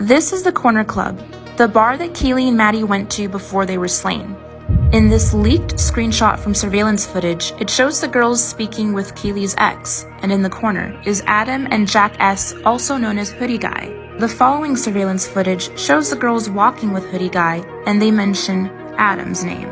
This is the Corner Club, the bar that Kaylee and Maddie went to before they were slain. In this leaked screenshot from surveillance footage, it shows the girls speaking with Kaylee's ex, and in the corner is Adam and Jack S., also known as Hoodie Guy. The following surveillance footage shows the girls walking with Hoodie Guy, and they mention Adam's name.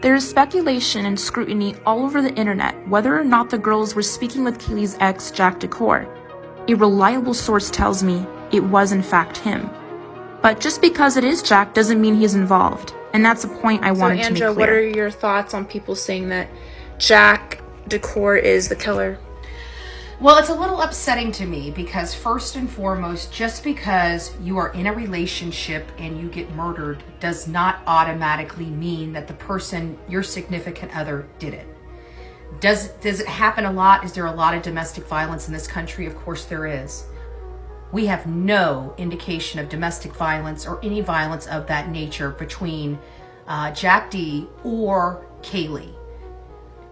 There is speculation and scrutiny all over the internet whether or not the girls were speaking with Kaylee's ex, Jack Decor. A reliable source tells me it was in fact him. But just because it is Jack doesn't mean he's involved, and that's a point I wanted to make clear. So Andrea, what are your thoughts on people saying that Jack Decor is the killer? Well, it's a little upsetting to me because first and foremost, just because you are in a relationship and you get murdered does not automatically mean that the person, your significant other, did it. Does it happen a lot? Is there a lot of domestic violence in this country? Of course there is. We have no indication of domestic violence or any violence of that nature between Jack D or Kaylee.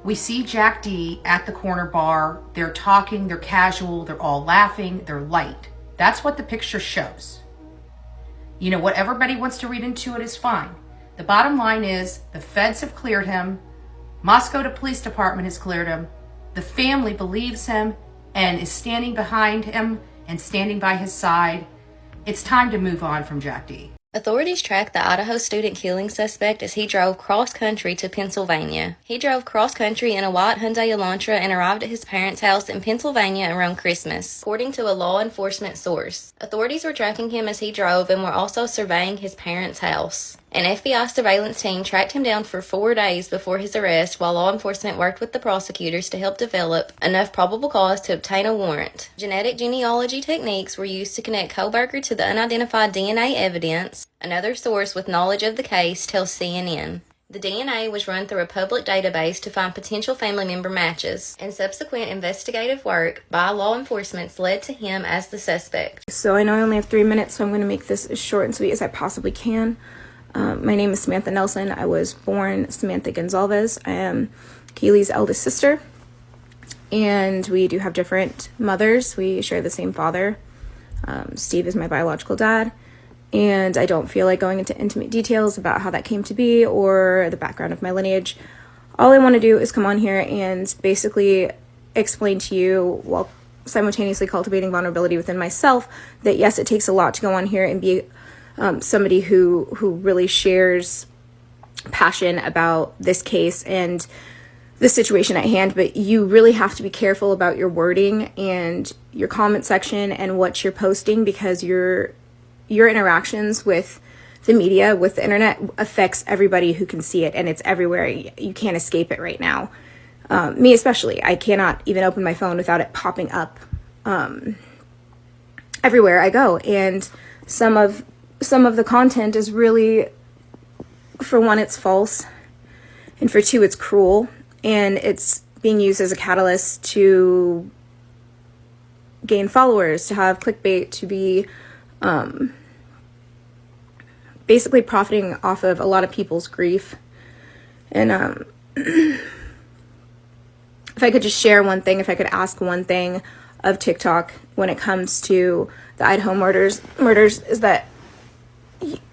We see Jack D at the corner bar. They're talking, they're casual, they're all laughing, they're light. That's what the picture shows. You know, what everybody wants to read into it is fine. The bottom line is the feds have cleared him. Moscow Police Department has cleared him. The family believes him and is standing behind him and standing by his side. It's time to move on from Jack D. Authorities tracked the Idaho student killing suspect as he drove cross-country to Pennsylvania. He drove cross-country in a white Hyundai Elantra and arrived at his parents' house in Pennsylvania around Christmas, according to a law enforcement source. Authorities were tracking him as he drove and were also surveying his parents' house. An FBI surveillance team tracked him down for 4 days before his arrest, while law enforcement worked with the prosecutors to help develop enough probable cause to obtain a warrant. Genetic genealogy techniques were used to connect Kohberger to the unidentified DNA evidence. Another source with knowledge of the case tells CNN. The DNA was run through a public database to find potential family member matches, and subsequent investigative work by law enforcement led to him as the suspect. So I know I only have 3 minutes, so I'm going to make this as short and sweet as I possibly can. My name is Samantha Nelson. I was born Samantha Gonzalez. I am Kaylee's eldest sister, and we do have different mothers. We share the same father. Steve is my biological dad, and I don't feel like going into intimate details about how that came to be or the background of my lineage. All I want to do is come on here and basically explain to you, while simultaneously cultivating vulnerability within myself, that yes, it takes a lot to go on here and be somebody who really shares passion about this case and the situation at hand, but you really have to be careful about your wording and your comment section and what you're posting, because your interactions with the media, with the internet, affects everybody who can see it, and it's everywhere. You can't escape it right now. Me especially. I cannot even open my phone without it popping up everywhere I go, and some of the content is really, for one, it's false, and for two, it's cruel, and it's being used as a catalyst to gain followers, to have clickbait, to be basically profiting off of a lot of people's grief. And if I could just share one thing, if I could ask one thing of TikTok when it comes to the Idaho murders, is that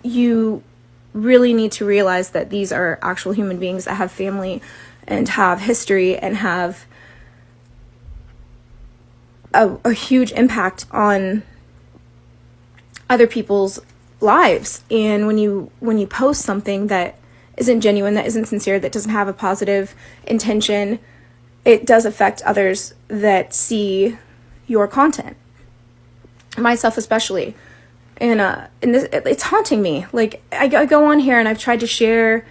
you really need to realize that these are actual human beings that have family and have history and have a huge impact on other people's lives. And when you post something that isn't genuine, that isn't sincere, that doesn't have a positive intention, it does affect others that see your content, myself especially. And it's haunting me. Like, I go on here and I've tried to share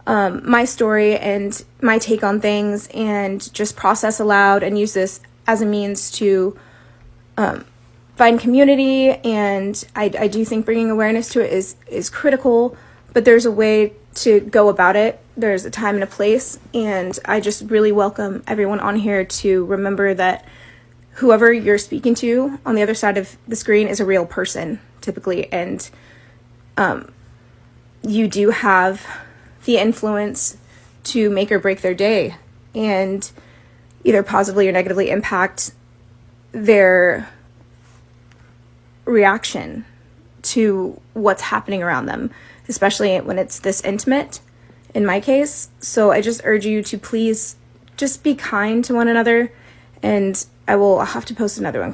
my story and my take on things and just process aloud and use this as a means to find community. And I do think bringing awareness to it is critical, but there's a way to go about it. There's a time and a place. And I just really welcome everyone on here to remember that whoever you're speaking to on the other side of the screen is a real person, typically, and you do have the influence to make or break their day and either positively or negatively impact their reaction to what's happening around them, especially when it's this intimate in my case. So I just urge you to please just be kind to one another, and I'll have to post another one.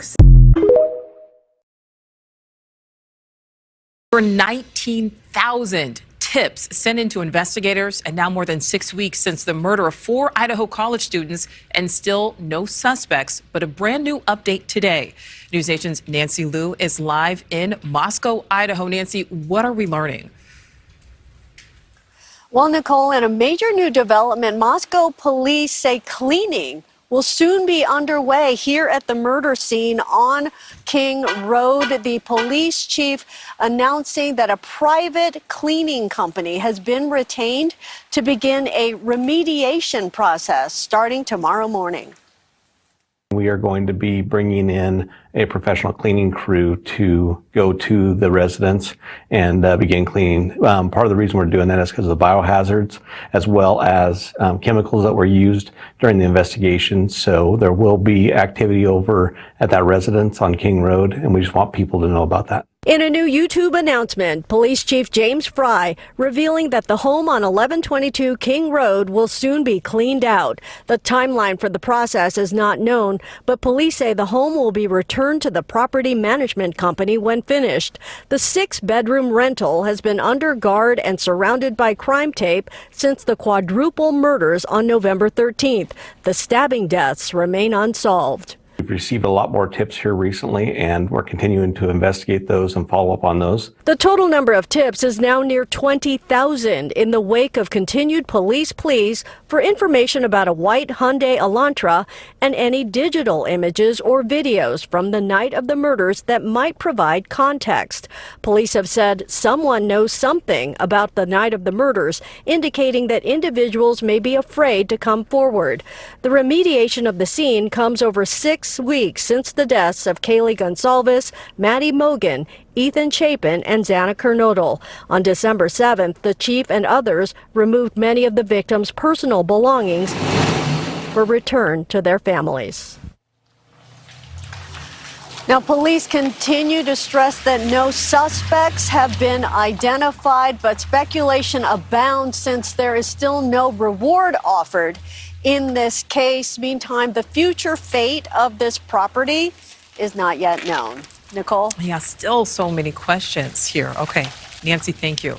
Over 19,000 tips sent in to investigators, and now more than 6 weeks since the murder of 4 Idaho college students, and still no suspects. But a brand new update today. News Nation's Nancy Liu is live in Moscow, Idaho. Nancy, what are we learning? Well, Nicole, in a major new development, Moscow police say cleaning will soon be underway here at the murder scene on King Road. The police chief announcing that a private cleaning company has been retained to begin a remediation process starting tomorrow morning. We are going to be bringing in a professional cleaning crew to go to the residence and begin cleaning. Part of the reason we're doing that is because of the biohazards as well as chemicals that were used during the investigation. So there will be activity over at that residence on King Road, and we just want people to know about that. In a new YouTube announcement, Police Chief James Fry revealing that the home on 1122 King Road will soon be cleaned out. The timeline for the process is not known, but police say the home will be returned to the property management company when finished. The 6-bedroom rental has been under guard and surrounded by crime tape since the quadruple murders on November 13th. The stabbing deaths remain unsolved. We've received a lot more tips here recently, and we're continuing to investigate those and follow up on those. The total number of tips is now near 20,000 in the wake of continued police pleas for information about a white Hyundai Elantra and any digital images or videos from the night of the murders that might provide context. Police have said someone knows something about the night of the murders, indicating that individuals may be afraid to come forward. The remediation of the scene comes over 6 weeks since the deaths of Kaylee Gonsalves, Maddie Mogan, Ethan Chapin, and Xana Kernodle. On December 7th, the chief and others removed many of the victims' personal belongings for return to their families. Now, police continue to stress that no suspects have been identified, but speculation abounds since there is still no reward offered in this case. Meantime, the future fate of this property is not yet known. Nicole? Yeah, still so many questions here. Okay, Nancy, thank you.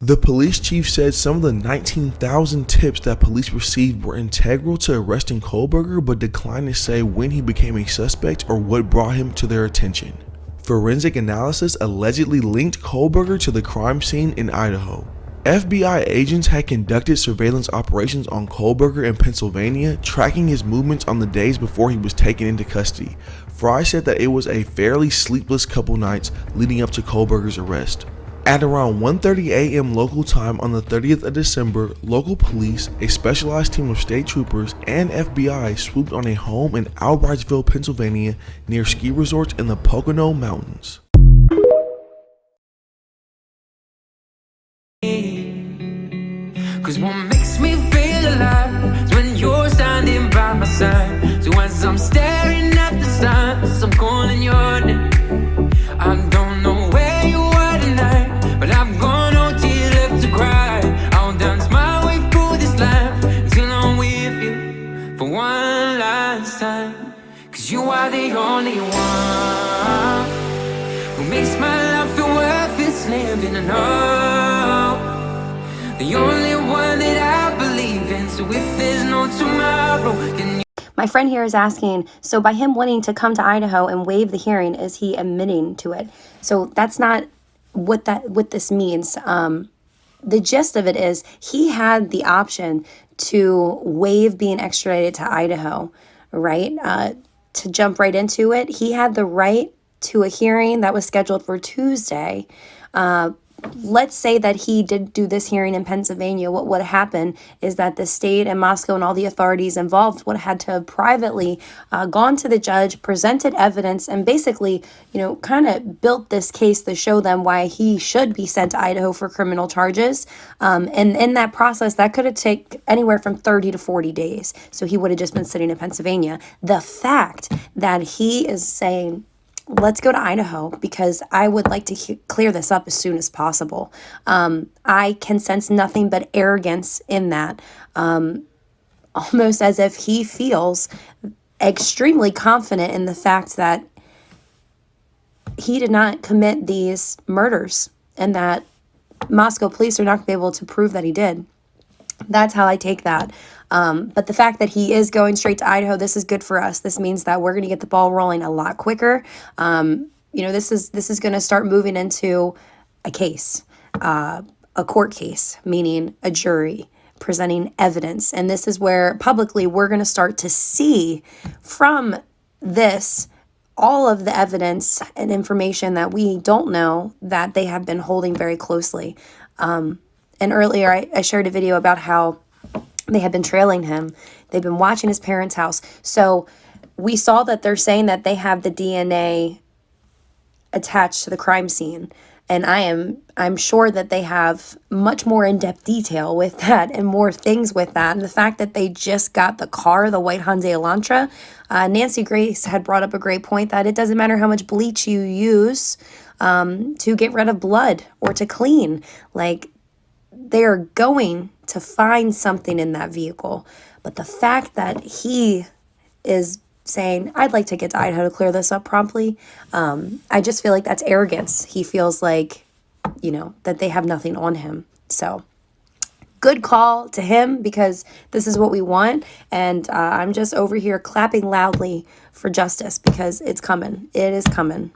The police chief said some of the 19,000 tips that police received were integral to arresting Kohberger, but declined to say when he became a suspect or what brought him to their attention. Forensic analysis allegedly linked Kohberger to the crime scene in Idaho. FBI agents had conducted surveillance operations on Kohberger in Pennsylvania, tracking his movements on the days before he was taken into custody. Fry said that it was a fairly sleepless couple nights leading up to Kohberger's arrest. At around 1:30 a.m. local time on the 30th of December, local police, a specialized team of state troopers, and FBI swooped on a home in Albrightsville, Pennsylvania, near ski resorts in the Pocono Mountains. Cause what makes me feel alive is when you're standing by my side. So as I'm staring at the stars, I'm calling your name. I don't know where you are tonight, but I've gone all till left to cry. I'll dance my way through this life until I'm with you for one last time. Cause you are the only one who makes my life feel worth its living. I know the only one that I believe in. So if there's no tomorrow, then my friend here is asking, so by him wanting to come to Idaho and waive the hearing, is he admitting to it? So that's not what this means. The gist of it is he had the option to waive being extradited to Idaho, right? To jump right into it. He had the right to a hearing that was scheduled for Tuesday. let's say that he did do this hearing in Pennsylvania. What would happen is that the state and Moscow and all the authorities involved would have had to have privately gone to the judge, presented evidence, and basically, kind of built this case to show them why he should be sent to Idaho for criminal charges. And in that process, that could have taken anywhere from 30 to 40 days. So he would have just been sitting in Pennsylvania. The fact that he is saying, let's go to Idaho because I would like to clear this up as soon as possible. I can sense nothing but arrogance in that, almost as if he feels extremely confident in the fact that he did not commit these murders and that Moscow police are not going to be able to prove that he did. That's how I take that. But the fact that he is going straight to Idaho, this is good for us. This means that we're going to get the ball rolling a lot quicker. This is going to start moving into a case, a court case, meaning a jury presenting evidence. And this is where publicly we're going to start to see from this all of the evidence and information that we don't know that they have been holding very closely. And earlier I shared a video about how they had been trailing him. They've been watching his parents' house. So we saw that they're saying that they have the DNA attached to the crime scene. And I'm sure that they have much more in-depth detail with that and more things with that. And the fact that they just got the car, the white Hyundai Elantra, Nancy Grace had brought up a great point that it doesn't matter how much bleach you use to get rid of blood or to clean. Like, they are going to find something in that vehicle. But the fact that he is saying, I'd like to get to Idaho to clear this up promptly, I just feel like that's arrogance. He feels like, that they have nothing on him. So good call to him because this is what we want. And I'm just over here clapping loudly for justice because it's coming. It is coming.